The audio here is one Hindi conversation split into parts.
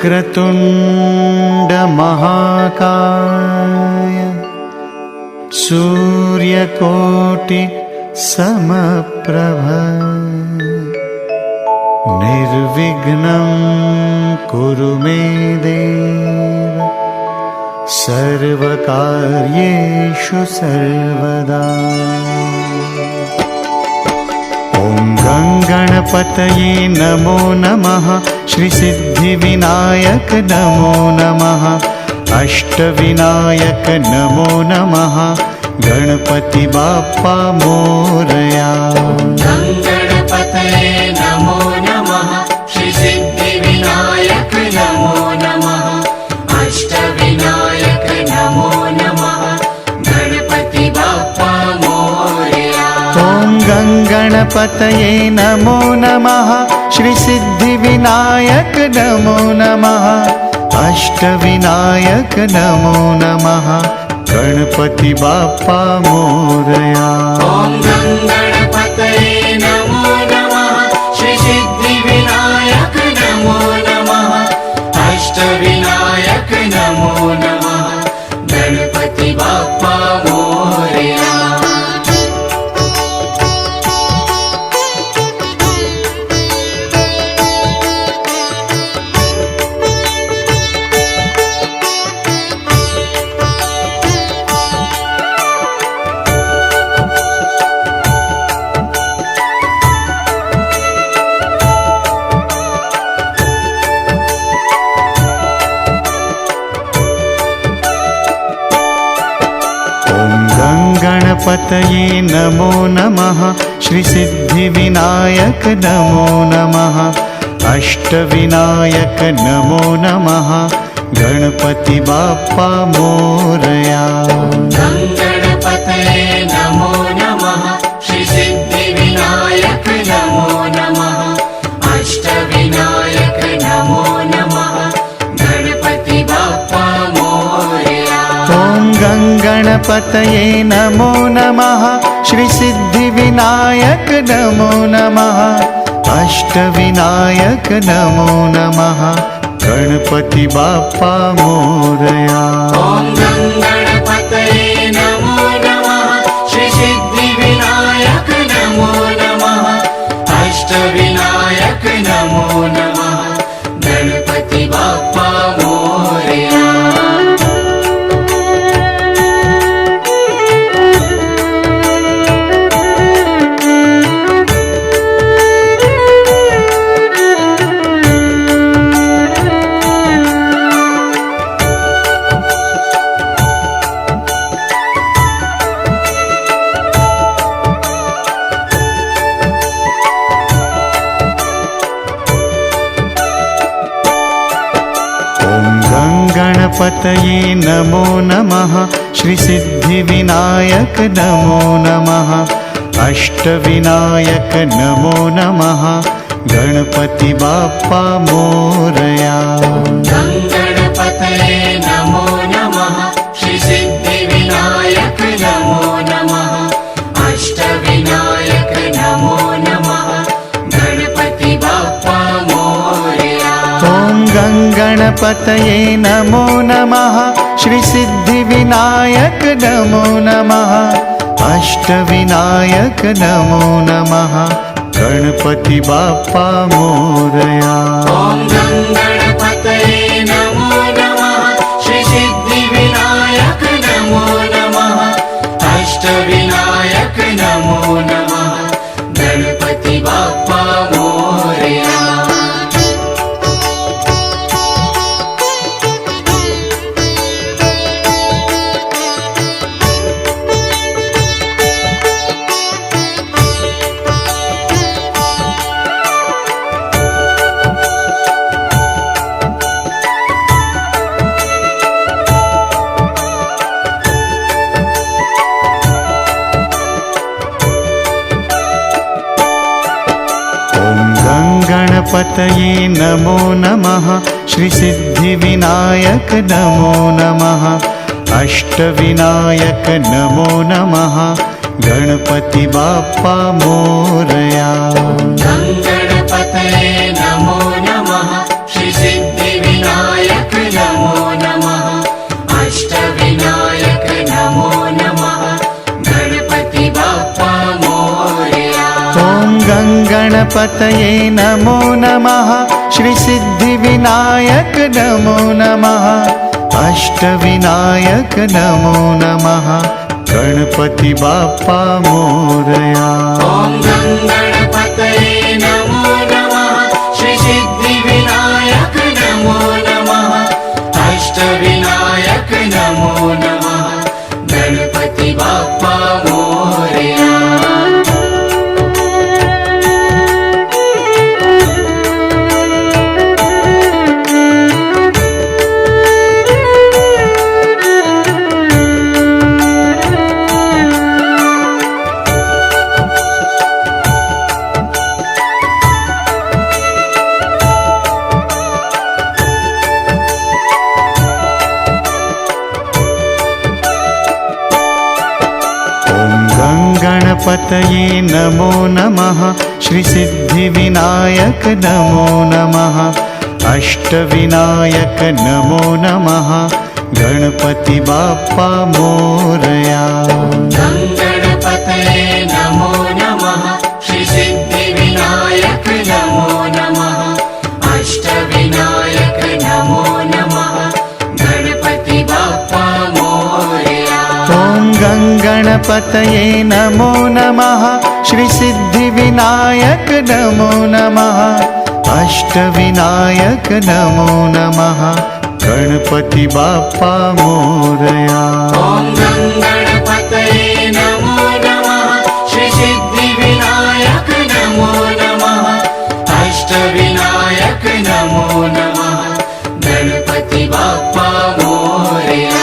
वक्रतुण्ड महाकाय सूर्यकोटि समप्रभ निर्विघ्नं कुरु मे देव सर्वकार्येषु सर्वदा। ॐ गणपतये नमो नमः, श्री सिद्धिविनायक नमो नमः, अष्टविनायक नमो नमः, गणपति बाप्पा मोरया। गणपतये नमो नमः, श्री सिद्धिविनायक नमो नमः, अष्टविनायक नमो नमः, गणपति बाप्पा मोरया। ॐ गणपतये नमो नमः, श्री सिद्धिविनायक नमो नमः, अष्टविनायक नमो नमः, गणपति बाप्पा मोरया। ॐ गणपतये नमो नमः, श्री सिद्धिविनायक नमो नमः, अष्टविनायक नमो नमः, गणपति बाप्पा मोरया। गणपतये नमो नमः, श्री सिद्धिविनायक नमो नमः, अष्टविनायक नमो नमः, गणपति बाप्पा मोरया। गणपतये नमो नमः, श्री सिद्धिविनायक नमो नमः, अष्टविनायक नमो नमः, गणपति बाप्पा मोरया। ॐ गणपतये नमो नमः, श्री सिद्धिविनायक नमो नमः, अष्टविनायक नमो नमः, गणपति बाप्पा मोरया। ॐ गणपतये नमो नमः, श्री सिद्धिविनायक नमो नमः, अष्टविनायक नमो नमः, गणपति बाप्पा मोरया। गणपतये नमो नमः, श्री सिद्धिविनायक नमो नमः, अष्टविनायक नमो नमः, गणपति बाप्पा मोरया। गणपतये नमो नमः, श्री सिद्धिविनायक नमो नमः, अष्टविनायक नमो नमः, गणपति बाप्पा मोरया। ॐ गणपतये नमो नमः, श्री सिद्धिविनायक नमो नमः, अष्टविनायक नमो नमः, गणपति बाप्पा मोरया। ॐ गणपतये नमो नमः, श्री सिद्धिविनायक नमो नमः, अष्टविनायक नमो नमः, गणपति बाप्पा मोरया। गणपतये नमो नमः, श्री सिद्धिविनायक नमो नमः, अष्टविनायक नमो नमः, गणपति बाप्पा मोरया। गणपतये नमो नमः, श्री सिद्धिविनायक गणपतये नमो नमः श्रीसिद्धिविनायक नमो नमः अष्टविनायक नमो नमः गणपति बाप्पा मोरया। ॐ गं गणपतये नमो नमः श्रीसिद्धिविनायक नमो नमः अष्टविनायक नमो नमः गणपति बाप्पा मोरया। गणपतये नमो नमः श्रीसिद्धिविनायक नमो नमः अष्टविनायक नमो नमः गणपति बाप्पा मोरया। गं गणपतये नमो नमः श्रीसिद्धिविनायक नमो नमः अष्टविनायक नमो नमः गणपति बाप्पा मोरया। ॐ गं गणपतये नमो नमः श्रीसिद्धिविनायक नमो नमः अष्टविनायक नमो नमः गणपति बाप्पा मोरया। ॐ गं गणपतये नमो नमः श्रीसिद्धिविनायक नमो नमः अष्टविनायक नमो नमः गणपति बाप्पा मोरया।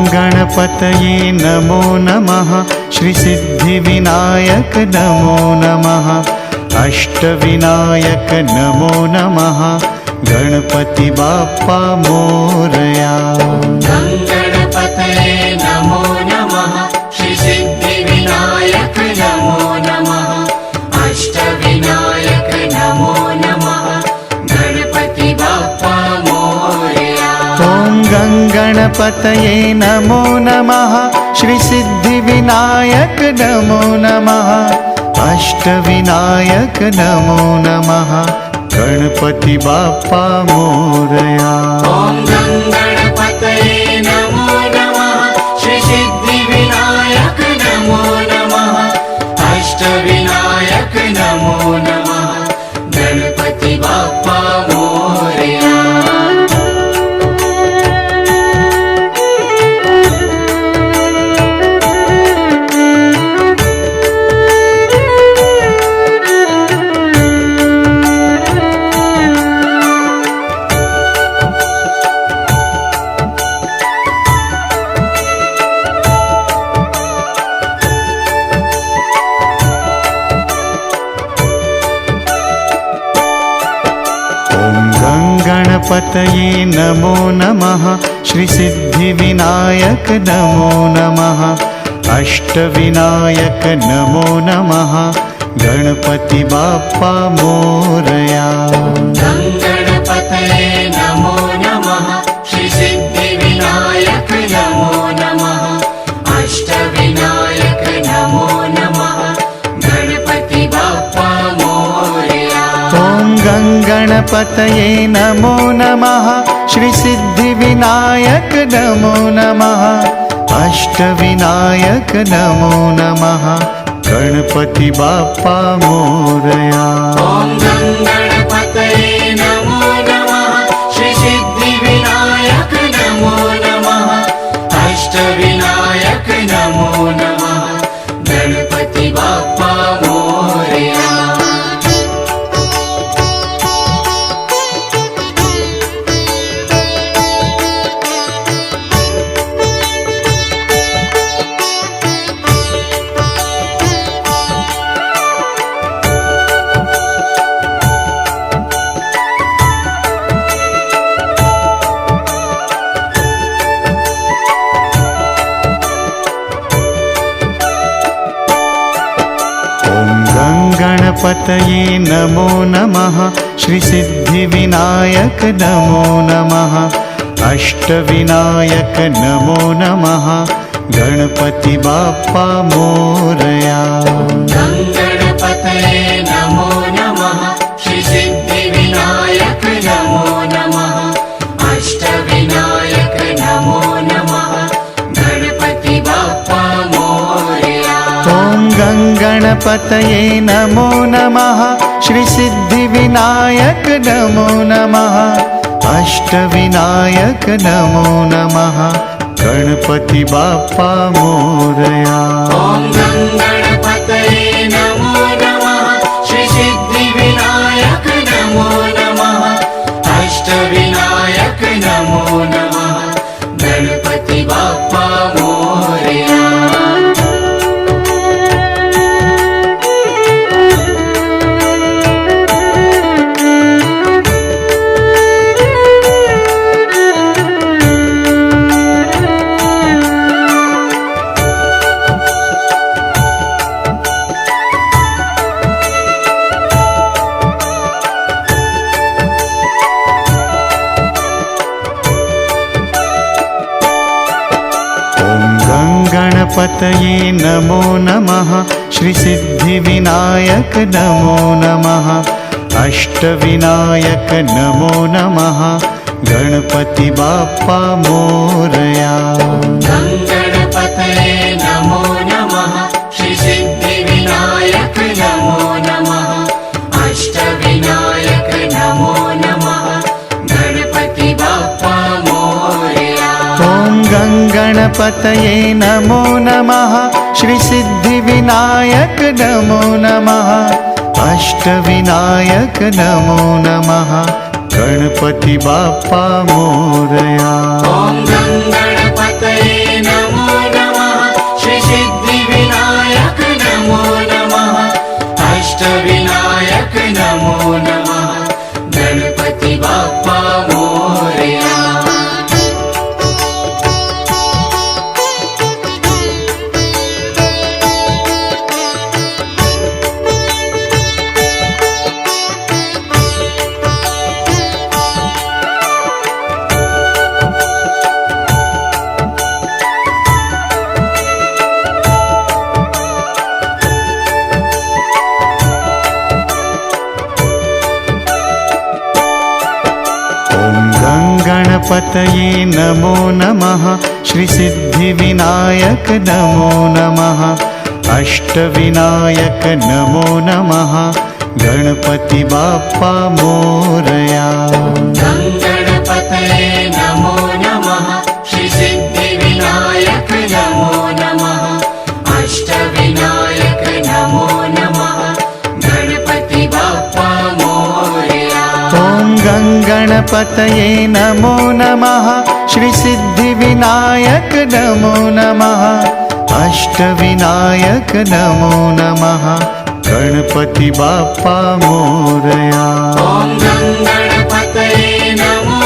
गणपतये नमो नमः श्रीसिद्धिविनायक नमो नमः अष्टविनायक नमो नमः गणपति बाप्पा मोरया। गं गणपतये नमो नमः श्रीसिद्धिविनायक नमो नमः अष्टविनायक नमो नमः गणपति बाप्पा मोरया। ॐ गं गणपतये नमो नमः श्रीसिद्धिविनायक नमो नमः अष्टविनायक नमो नमः गणपति बाप्पा मोरया। ॐ गं गणपतये नमो नमः श्रीसिद्धिविनायक नमो नमः अष्टविनायक नमो नमः गणपति बाप्पा मोरया। गणपतये नमो नमः श्रीसिद्धिविनायक नमो नमः अष्टविनायक नमो नमः गणपति बाप्पा मोरया गणपतये नमो नमः श्रीसिद्धिविनायक नमो नमः अष्टविनायक नमो नमः गणपति बाप्पा मोरया ॐ गणपतये नमो नमः श्रीसिद्धिविनायक नमो नमः अष्टविनायक नमो नमः गणपति बाप्पा मोरया ॐ गणपतये नमो नमः श्रीसिद्धिविनायक नमो नमः अष्टविनायक नमो नमः गणपति बाप्पा मोरया गणपतये नमो नमः श्रीसिद्धिविनायक नमो नमः अष्टविनायक नमो नमः गणपति बाप्पा मोरया गणपतये नमो नमः श्रीसिद्धिविनायक नमो नमः अष्टविनायक नमो नमः गणपति बाप्पा मोरया ॐ गणपतये नमो नमः श्रीसिद्धिविनायक नमो नमः अष्टविनायक नमो नमः गणपति बाप्पा मोरया ॐ गणपतये नमो नमः श्रीसिद्धिविनायक नमो नमः अष्टविनायक नमो नमः गणपति बाप्पा मोरया गणपतये नमो नमः श्रीसिद्धिविनायक नमो नमः अष्टविनायक नमो नमः गणपति बाप्पा मोरया गणपतये नमो नमः श्रीसिद्धिविनायक नमो नमः अष्टविनायक नमो नमः गणपति बाप्पा मोरया ॐ गणपतये नमो नमः श्रीसिद्धिविनायक नमो नमः अष्टविनायक नमो नमः गणपति बाप्पा मोरया ॐ गणपतये नमो नमः श्रीसिद्धिविनायक नमो नमः अष्टविनायक नमो नमः गणपति बाप्पा मोरया गणपतये नमो नमः श्रीसिद्धिविनायक नमो नमः अष्टविनायक नमो नमः गणपति बाप्पा मोरया गणपतये नमो नमः श्रीसिद्धिविनायक नमो नमः अष्टविनायक नमो नमः गणपति बाप्पा मोरया ॐ गणपतये नमो नमः श्रीसिद्धिविनायक नमो नमः अष्टविनायक नमो नमः गणपति बाप्पा मोरया ॐ गणपतये नमो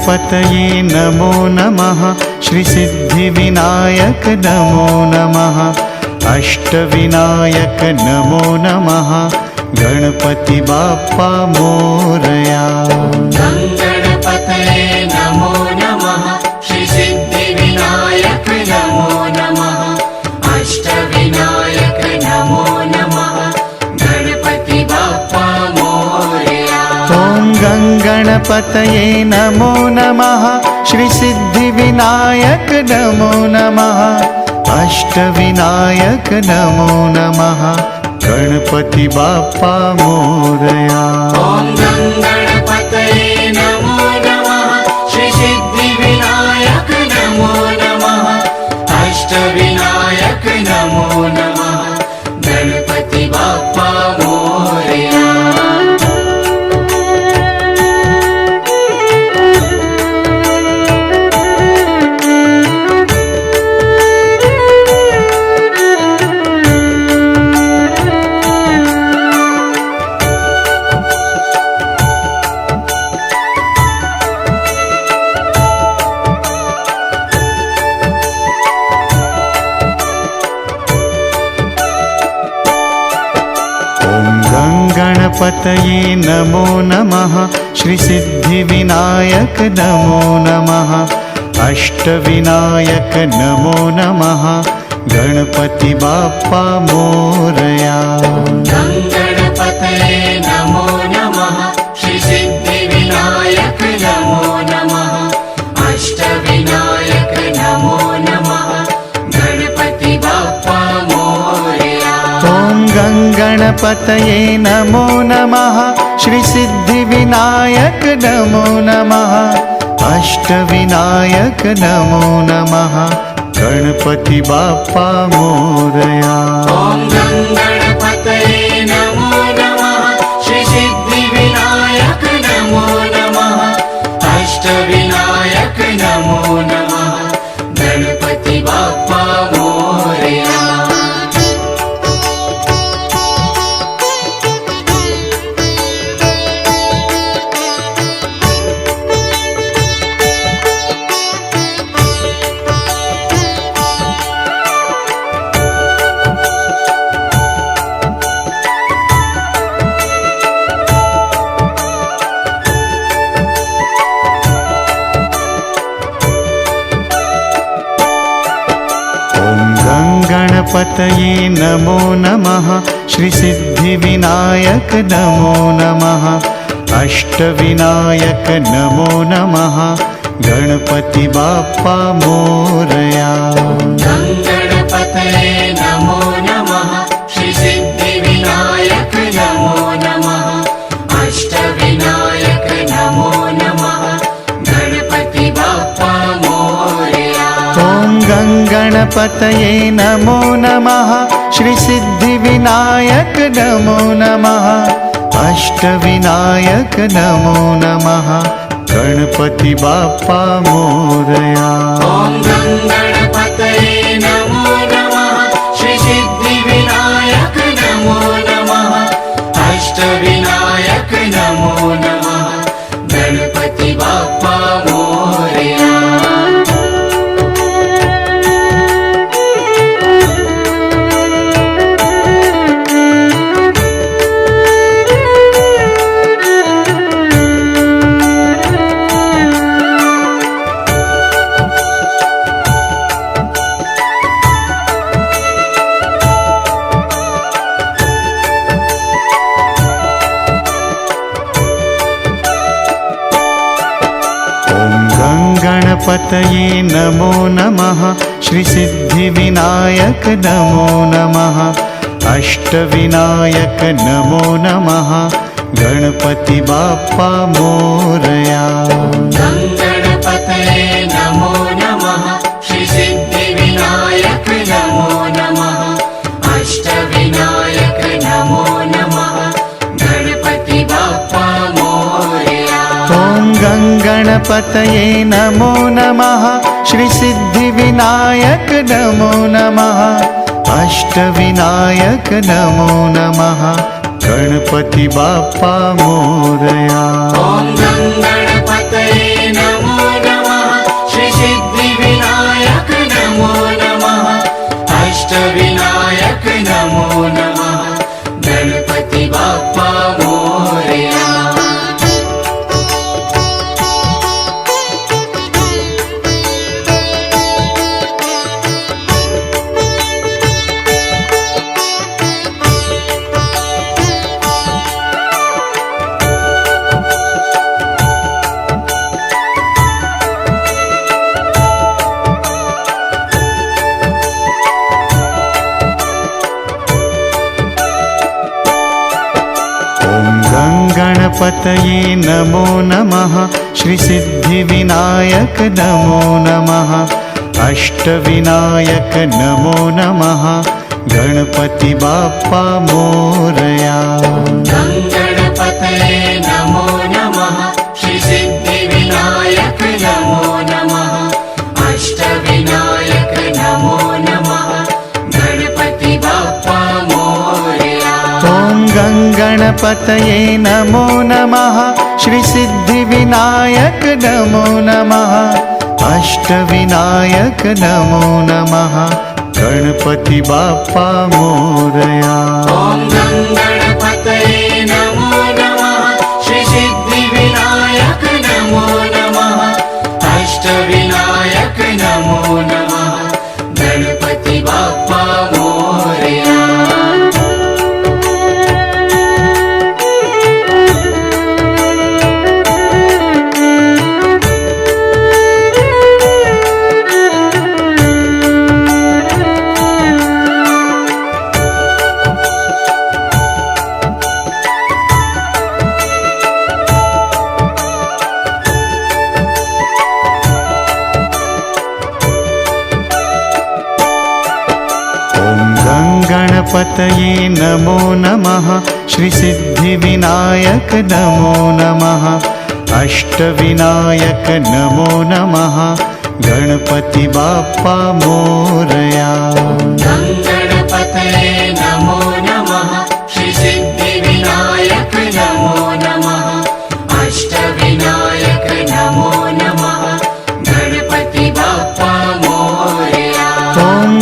गणपतये नमो नमः श्रीसिद्धिविनायक नमो नमः अष्टविनायक नमो नमः गणपति बाप्पा मोरया। गणपतये नमो नमः श्रीसिद्धिविनायक नमो नमः अष्टविनायक नमो नमः गणपति बाप्पा मोरया। ॐ गणपतये नमो नमः श्रीसिद्धिविनायक नमो नमः अष्टविनायक नमो नमः गणपति बाप्पा मोरया। ॐ गणपतये नमो नमः श्रीसिद्धिविनायक नमो नमः अष्टविनायक नमो नमः गणपति बाप्पा मोरया। गणपतये नमो नमः श्रीसिद्धिविनायक नमो नमः अष्टविनायक नमो नमः गणपति बाप्पा मोरया। गणपतये नमो नमः श्रीसिद्धिविनायक नमो नमः अष्टविनायक नमो नमः गणपति बाप्पा मोरया। ॐ गणपतये नमो नमः श्रीसिद्धिविनायक नमो नमः अष्टविनायक नमो नमः गणपति बाप्पा मोरया। ॐ गणपतये नमो नमः श्रीसिद्धिविनायक नमो नमः अष्टविनायक नमो नमः गणपति बाप्पा मोरया। गणपतये नमो नमः श्रीसिद्धिविनायक नमो नमः अष्टविनायक नमो नमः गणपति बाप्पा मोरया। गणपतये नमो नमः श्रीसिद्धिविनायक नमो नमः अष्टविनायक नमो नमः गणपति बाप्पा मोरया। ॐ गणपतये नमो नमः श्रीसिद्धिविनायक नमो नमः अष्टविनायक नमो नमः गणपति बाप्पा मोरया। ॐ गणपतये नमो नमः श्रीसिद्धिविनायक नमो नमः अष्टविनायक नमो नमः गणपति बाप्पा मोरया। गणपतये नमो नमः श्रीसिद्धिविनायक नमो नमः अष्टविनायक नमो नमः गणपति बाप्पा मोरया। गणपतये नमो नमः श्रीसिद्धिविनायक नमो नमः अष्टविनायक नमो नमः गणपति बाप्पा मोरया। ॐ गणपतये नमो नमः श्रीसिद्धिविनायक नमो नमः अष्टविनायक नमो नमः गणपति बाप्पा मोरया। ॐ गणपतये नमो गणपतये नमो नमः श्रीसिद्धिविनायक नमो नमः अष्टविनायक नमो नमः गणपति बाप्पा मोरया। गणपतये नमो नमः श्रीसिद्धिविनायक नमो नमः अष्टविनायक नमो नमः गणपति बाप्पा मोरया। ॐ गणपतये नमो नमः श्रीसिद्धिविनायक नमो नमः अष्टविनायक नमो नमः गणपति बाप्पा मोरया। ॐ गणपतये नमो नमः श्रीसिद्धिविनायक नमो नमः अष्टविनायक नमो नमः गणपति बाप्पा मोरया। गणपतये नमो नमः श्रीसिद्धिविनायक नमो नमः अष्टविनायक नमो नमः गणपति बाप्पा मोरया। गणपतये नमो नमः श्रीसिद्धिविनायक नमो नमः अष्टविनायक नमो नमः गणपति बाप्पा मोरया। ॐ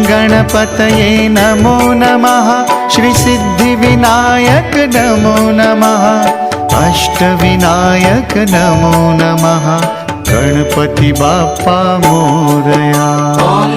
गणपतये नमो नमः श्रीसिद्धिविनायक नमो नमः अष्टविनायक नमो नमः गणपति बाप्पा मोरया। ॐ